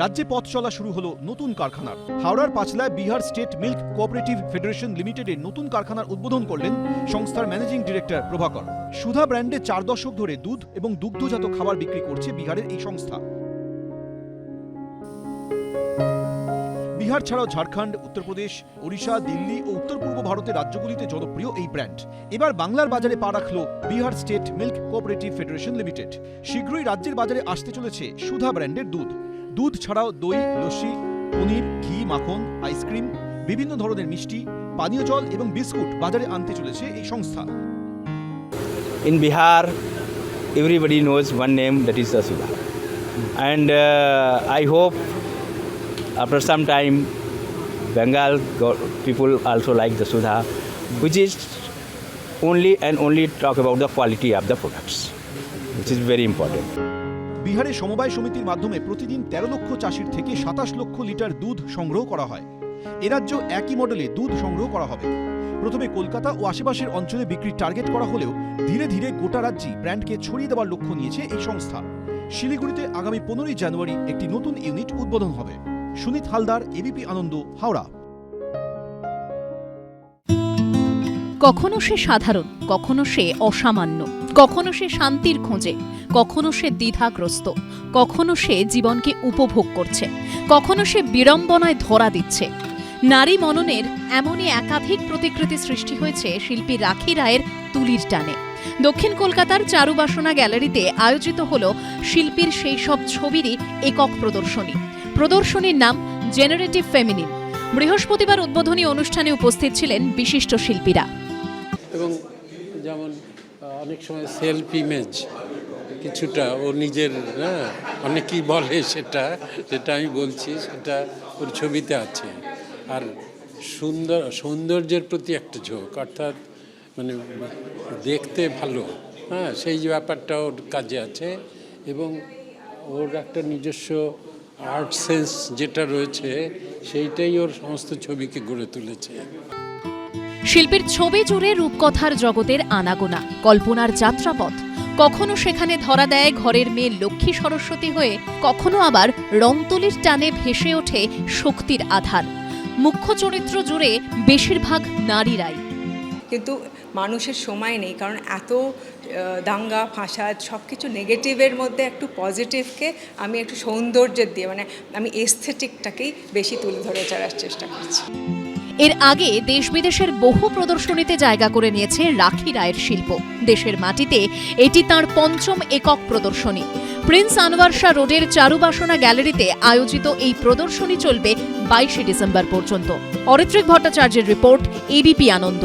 রাজ্যে পথ চলা শুরু হলো নতুন কারখানার। হাওড়ার পাঁচলায় Bihar state milk cooperative federation লিমিটেডের নতুন কারখানার উদ্বোধন করলেন সংস্থার ম্যানেজিং ডিরেক্টর প্রভাকর। সুধা ব্র্যান্ডে 4 দশক ধরে দুধ এবং দুগ্ধজাত খাবার বিক্রি করছে বিহারের এই সংস্থা। বিহার ছাড়াও ঝাড়খণ্ড, উত্তরপ্রদেশ, ওড়িশা, দিল্লি ও উত্তর পূর্ব ভারতের রাজ্যগুলিতে জনপ্রিয় এই ব্র্যান্ড এবার বাংলার বাজারে পা রাখল Bihar state milk cooperative federation limited. শীঘ্রই রাজ্যের বাজারে আসতে চলেছে সুধা ব্র্যান্ডের দুধ। দুধ ছাড়াও দই, লস্যি, পনির, ঘি, মাখন, আইসক্রিম, বিভিন্ন ধরনের মিষ্টি, পানীয় জল এবং বিস্কুট বাজারে আনতে চলেছে এই সংস্থা। In Bihar, everybody knows one name, that is Sudha. And I hope after some time, Bengal people also like the Sudha, which is only talk about the quality of the products, which is very important. বিহারে সমবায় সমিতির মাধ্যমে প্রতিদিন 13 লক্ষ চাষির থেকে 27 লক্ষ litre দুধ সংগ্রহ করা হয়। এ রাজ্য একই মডেলে দুধ সংগ্রহ করা হবে। প্রথমে কলকাতা ও আশেপাশের অঞ্চলে বিক্রির টার্গেট করা হলেও ধীরে ধীরে গোটা রাজ্যে ব্র্যান্ডকে ছড়িয়ে দেওয়ার লক্ষ্য নিয়েছে এই সংস্থা। শিলিগুড়িতে আগামী 15 জানুয়ারি একটি নতুন ইউনিট উদ্বোধন হবে। সুনীত হালদার, এবিপি আনন্দ, হাওড়া। কখনো সে সাধারণ, কখনো সে অসামান্য, কখনো সে শান্তির খোঁজে, কখনো সে দ্বিধাগ্রস্ত, কখনো সে জীবনকে উপভোগ করছে, কখনো সে বিড়ম্বনায় ধরা দিচ্ছে। নারী মননের এমনই একাধিক প্রতিকৃতি সৃষ্টি হয়েছে শিল্পী রাখি রায়ের তুলির টানে। দক্ষিণ কলকাতার চারুবাসনা গ্যালারিতে আয়োজিত হল শিল্পীর সেই সব ছবিরই একক প্রদর্শনী। প্রদর্শনীর নাম জেনারেটিভ ফেমিনিন। বৃহস্পতিবার উদ্বোধনী অনুষ্ঠানে উপস্থিত ছিলেন বিশিষ্ট শিল্পীরা। এবং যেমন অনেক সময় সেলফ ইমেজ কিছুটা ও নিজের অনেকেই বলে সেটা আমি বলছি, সেটা ওর ছবিতে আছে। আর সৌন্দর্যের প্রতি একটা ঝোঁক, অর্থাৎ মানে দেখতে ভালো, সেই যে ব্যাপারটা ওর কাজে আছে। এবং ওর একটা নিজস্ব আর্ট সেন্স যেটা রয়েছে সেইটাই ওর সমস্ত ছবিকে গড়ে তুলেছে। শিল্পীর ছবি জুড়ে রূপকথার জগতের আনাগোনা, কল্পনার যাত্রাপথ। কখনো সেখানে ধরা দেয় ঘরের মেয়ে লক্ষ্মী সরস্বতী হয়ে, কখনো আবার রংতুলির টানে ভেসে ওঠে শক্তির আধার। মুখ্য চরিত্র জুড়ে বেশিরভাগ নারীরাই। কিন্তু মানুষের সময় নেই, কারণ এত দাঙ্গা ফাসাদ সব কিছু নেগেটিভের মধ্যে একটু পজিটিভকে আমি একটু সৌন্দর্যের দিয়ে, মানে আমি এস্থেটিকটাকেই বেশি তুলে ধরে চড়ার চেষ্টা করছি। এর আগে দেশ বিদেশের বহু প্রদর্শনীতে জায়গা করে নিয়েছে রাখি রায়ের শিল্প। দেশের মাটিতে এটি তাঁর ৫ম একক প্রদর্শনী। প্রিন্স আনোয়ার শাহ রোডের চারুবাসনা গ্যালারিতে আয়োজিত এই প্রদর্শনী চলবে 22 ডিসেম্বর পর্যন্ত। অরিত্রিক ভট্টাচার্যের রিপোর্ট, এবিপি আনন্দ।